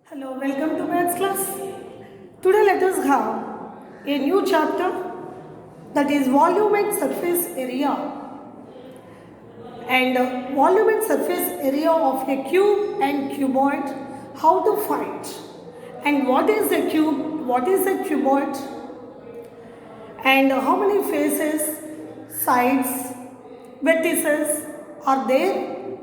Hello, welcome to Maths class. Today let us have a new chapter, that is volume and surface area, and volume and surface area of a cube and cuboid, how to find, and what is a cube, what is a cuboid, and how many faces, sides, vertices are there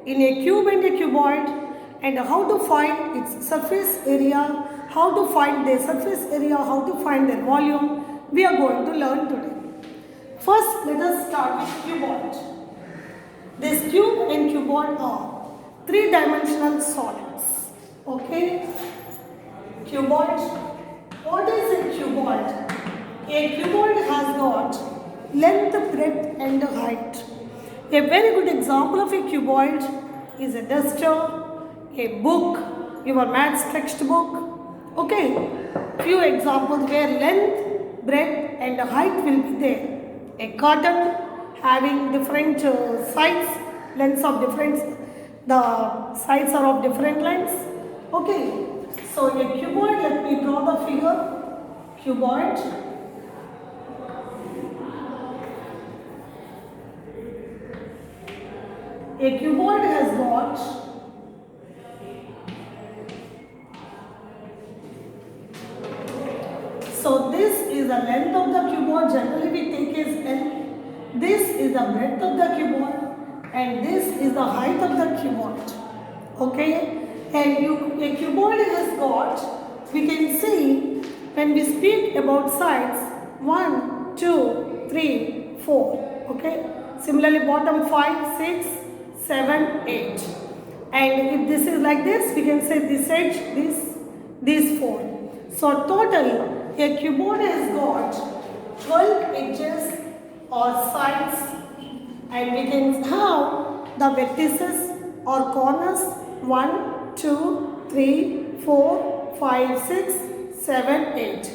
in a cube and a cuboid, and how to find its surface area, how to find their surface area, how to find their volume, we are going to learn today. First, let us start with cuboid. This cube and cuboid are three-dimensional solids. Okay? Cuboid. What is a cuboid? A cuboid has got length, breadth and height. A very good example of a cuboid is a duster, a book, your maths textbook. Okay, few examples where length, breadth and height will be there. A curtain having different sides, lengths of different, the sides are of different lengths. Okay, so a cuboid, let me draw the figure. Cuboid. A cuboid has got so this is the length of the cuboid, generally we take as L. This is the breadth of the cuboid and this is the height of the cuboid. Okay, and a cuboid has got, we can see when we speak about sides 1, 2, 3, 4. Okay, similarly bottom 5, 6, 7, 8. And if this is like this, we can say this edge, these 4. So total, a cuboid has got 12 edges or sides, and we can have the vertices or corners 1, 2, 3, 4, 5, 6, 7, 8.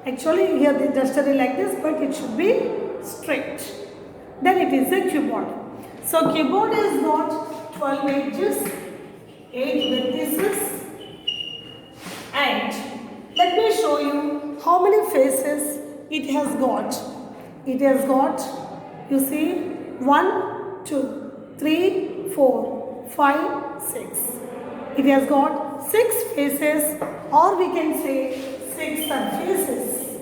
Actually here the duster is like this, but it should be straight. Then it is a cuboid. So cuboid has got 12 edges, 8 vertices, and let me show you how many faces it has got. It has got, you see, 1, 2, 3, 4, 5, 6. It has got 6 faces, or we can say 6 surfaces.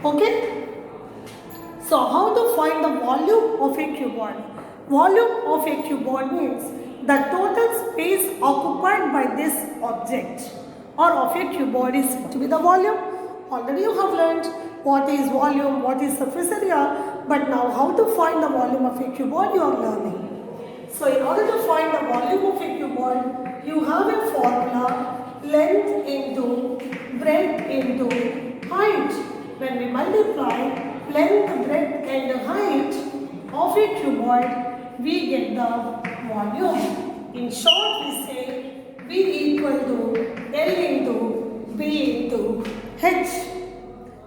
Okay? So how to find the volume of a cuboid? Volume of a cuboid means the total space occupied by this object or of a cuboid is said to be the volume. Already you have learnt what is volume, what is surface area, but now how to find the volume of a cuboid you are learning. So in order to find the volume of a cuboid, you have a formula, length into breadth into height. When we multiply length, breadth and height of a cuboid, we get the volume. In short, we say V equal to L into B into H.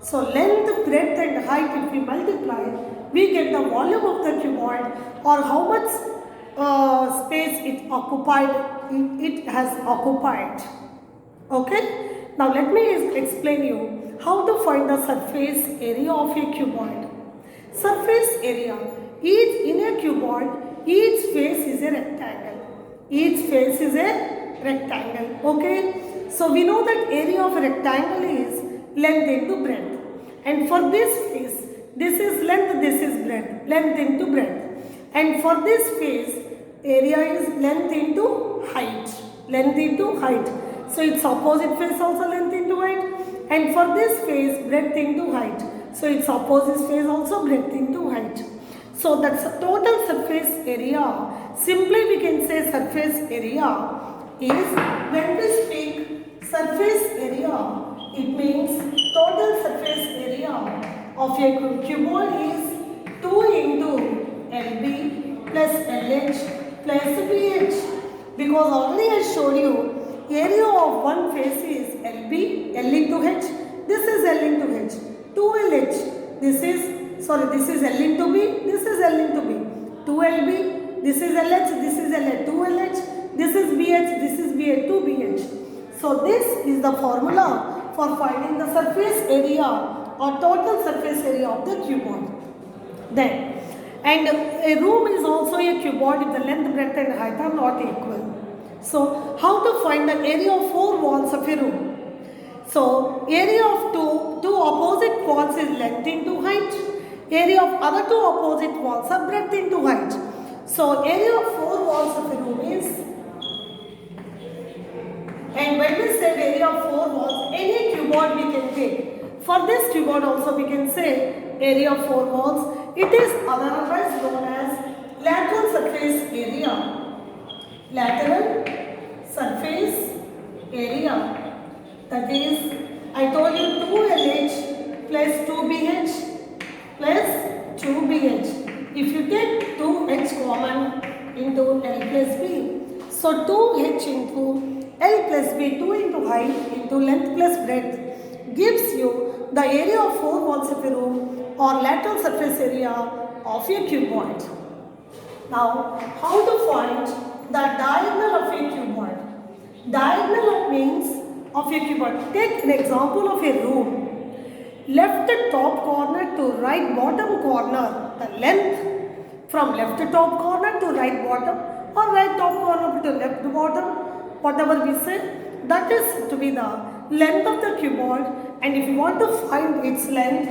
So length, breadth and height, if we multiply, we get the volume of the cuboid, or how much space it has occupied. Okay. Now let me explain you how to find the surface area of a cuboid. Surface area. In a cuboid, each face is a rectangle. Each face is a rectangle. Okay. So we know that area of a rectangle is length into breadth. And for this face, this is length, this is breadth. Length into breadth. And for this face, area is length into height. Length into height. So its opposite face also length into height. And for this face, breadth into height. So its opposite face also breadth into height. So that's the total surface area. Simply we can say surface area is, when we speak surface area, it means total surface area of a cuboid is 2 into LB plus LH plus BH. Because already I showed you, area of one face is LB, L into H. This is L into H. 2LH. This is L into B. This is L into B. 2LB. This is LH. This is LH. 2LH. This is BH. This is BH. 2BH. So this is the formula for finding the surface area or total surface area of the cuboid. Then, and a room is also a cuboid if the length, breadth and height are not equal. So how to find the area of 4 walls of a room? So area of two opposite walls is length into height. Area of other 2 opposite walls are breadth into height. So area of 4 walls of a room is, and when we say area of 4 walls, any cuboid we can take. For this cuboid also we can say area of 4 walls. It is otherwise known as lateral surface area. Lateral surface area. That is, I told you 2LH plus 2BH plus 2BH. If you take 2H common into L plus B, so 2H into L plus B, 2 into height into length plus breadth gives you the area of 4 walls of a room or lateral surface area of a cuboid. Now, how to find the diagonal of a cuboid? Diagonal means of a cuboid. Take an example of a room. Left top corner to right bottom corner, the length from left top corner to right bottom or right top corner to left bottom, whatever we say, that is to be the length of the cuboid. And if you want to find its length,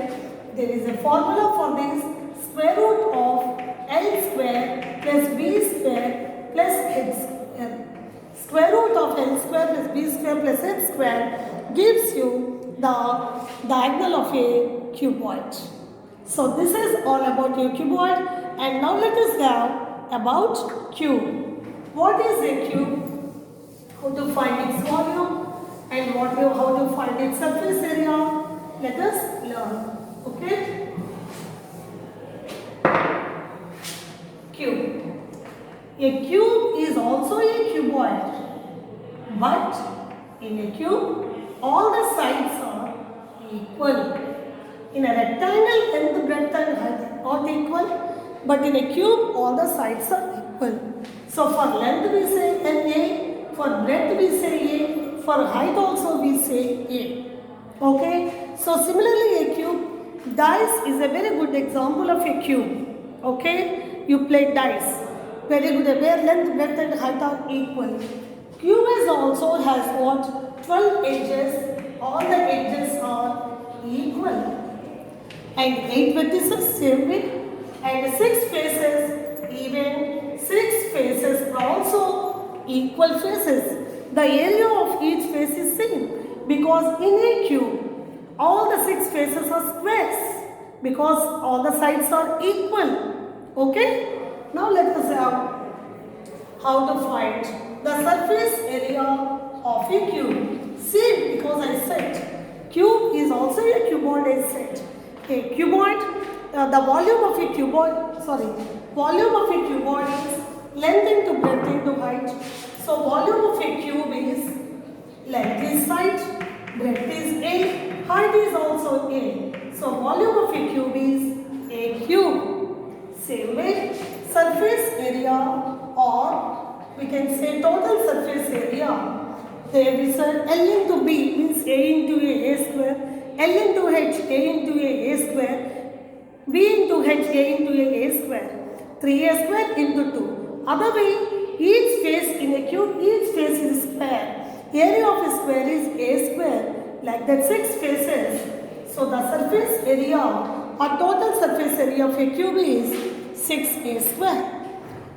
there is a formula for this: square root of L square plus B square plus H square. Square root of L square plus B square plus H square gives you the diagonal of a cuboid. So this is all about a cuboid, and now let us have about cube. What is a cube? How to find its volume and how to find its surface area? Let us learn. Okay? Cube. A cube is also a cuboid, but in a cube, all the sides are equal. In a rectangle, length, breadth and height are not equal, but in a cube, all the sides are equal. So for length we say NA, for breadth we say A, for height also we say A. Okay? So similarly, a cube, dice is a very good example of a cube. Okay? You play dice. Very good, where length, breadth and height are equal. Cube is also has what? 12 edges. All the edges are equal. And 8 vertices same way. And 6 faces, even 6 faces are also equal faces. The area of each face is same, because in a cube, all the 6 faces are squares, because all the sides are equal. Okay? Now let us have how to find the surface area of a cube. See, because I said cube is also a cuboid, I said. A cuboid, the volume of a cuboid, volume of a cuboid is length into breadth into height. So volume of a cube is length is height, breadth is A, height is also A. So volume of a cube is a cube. Same way, surface area, or we can say total surface area. There we said L into B means A into A square, L into H A into A square, B into H A into A square, 3A square into 2. Other way, each face in a cube, each face is a square. Area of a square is A square, like that 6 faces. So the surface area or total surface area of a cube is 6A square.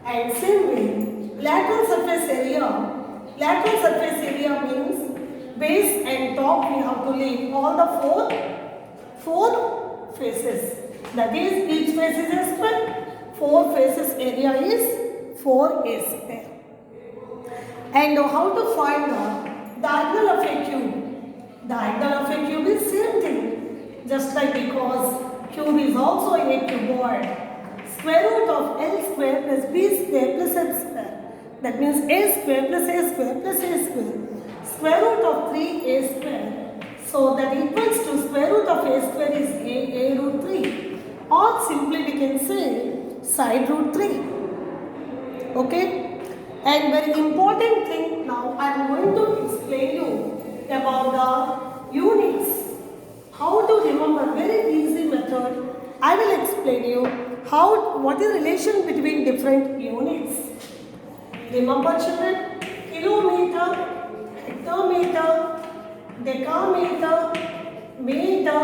And same way, lateral surface area. Lateral surface area means base and top we have to leave all the four faces. That is, each face is a square. 4 faces area is 4A square. And how to find the diagonal of a cube? Diagonal of a cube is same thing. Just like because cube is also a cuboid. Square root of L square plus B square plus H square. That means A square plus A square plus A square. Square root of 3A square. So that equals to square root of A square is A root 3. Or simply we can say side root 3. Okay. And very important thing now, I am going to explain you about the units. How to remember, very easy method. I will explain you what is relation between different units. Remember children, kilometer, hectometer, decameter, meter,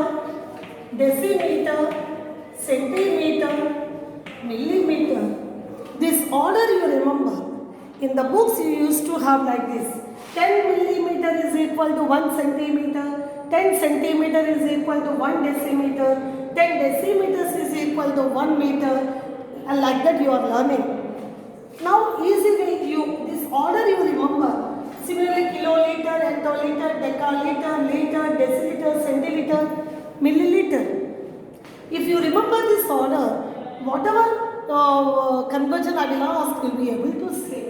decimeter, centimeter, millimeter. This order you remember. In the books you used to have like this. 10 millimeter is equal to 1 centimeter. 10 centimeter is equal to 1 decimeter. 10 decimeters is equal to 1 meter. And like that you are learning. Now easily this order you remember. Similarly kiloliter, hectoliter, decaliter, liter, deciliter, centiliter, milliliter. If you remember this order, whatever conversion I will ask, you will be able to say.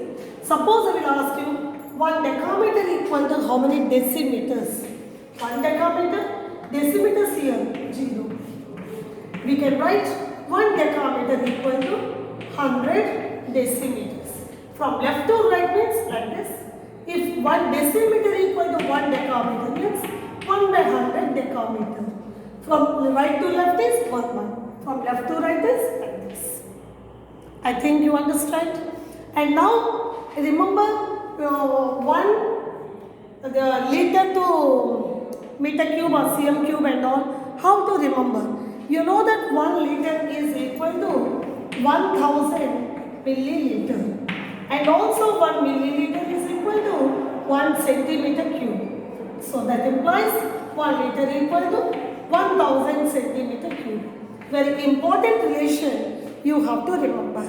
Suppose I will ask you 1 decameter equal to how many decimeters? 1 decameter, decimeters here 0. We can write 1 decameter equal to 100 decimeters. From left to right means like this. If 1 decimeter equal to 1 decameter means 1 by 100 decameter. From right to left is 1. From left to right is like this. I think you understand. And now remember the liter to meter cube or cm cube and all. How to remember? You know that 1 liter is equal to 1000 milliliter. And also 1 milliliter is equal to 1 centimeter cube. So that implies 1 liter equal to 1000 centimeter cube. Very important relation you have to remember.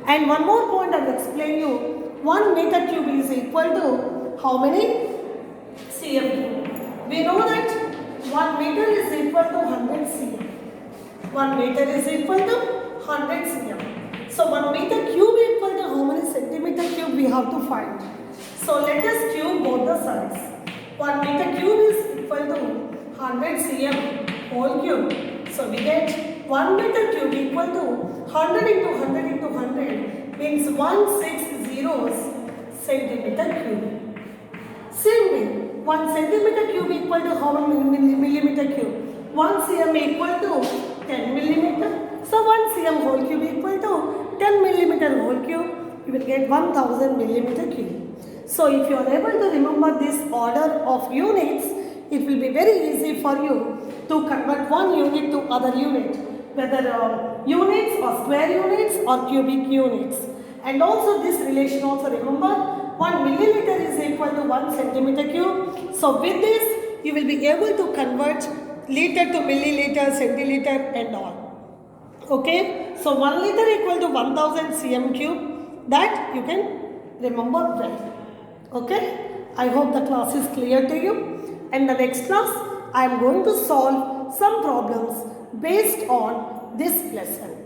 And one more point I will explain you. 1 meter cube is equal to how many cm cube? We know that 1 meter is equal to 100 cm. 1 meter is equal to 100 cm. So 1 meter cube equal to how many centimeter cube we have to find. So let us cube both the sides. 1 meter cube is equal to 100 cm whole cube. So we get 1 meter cube equal to 100 into 100 into 100 means 160 centimeter cube. Same way, 1 centimeter cube equal to how many millimeter cube? 1 cm equal to 10 millimeter. So 1 cm whole cube equal to 10 millimeter whole cube. You will get 1000 millimeter cube. So if you are able to remember this order of units, it will be very easy for you to convert one unit to other unit, whether units or square units or cubic units. And also this relation also remember 1 milliliter is equal to 1 centimeter cube. So with this you will be able to convert liter to milliliter, centiliter and all. Okay. So 1 liter equal to 1000 cm cube, that you can remember well. Okay. I hope the class is clear to you. In the next class I am going to solve some problems based on this lesson.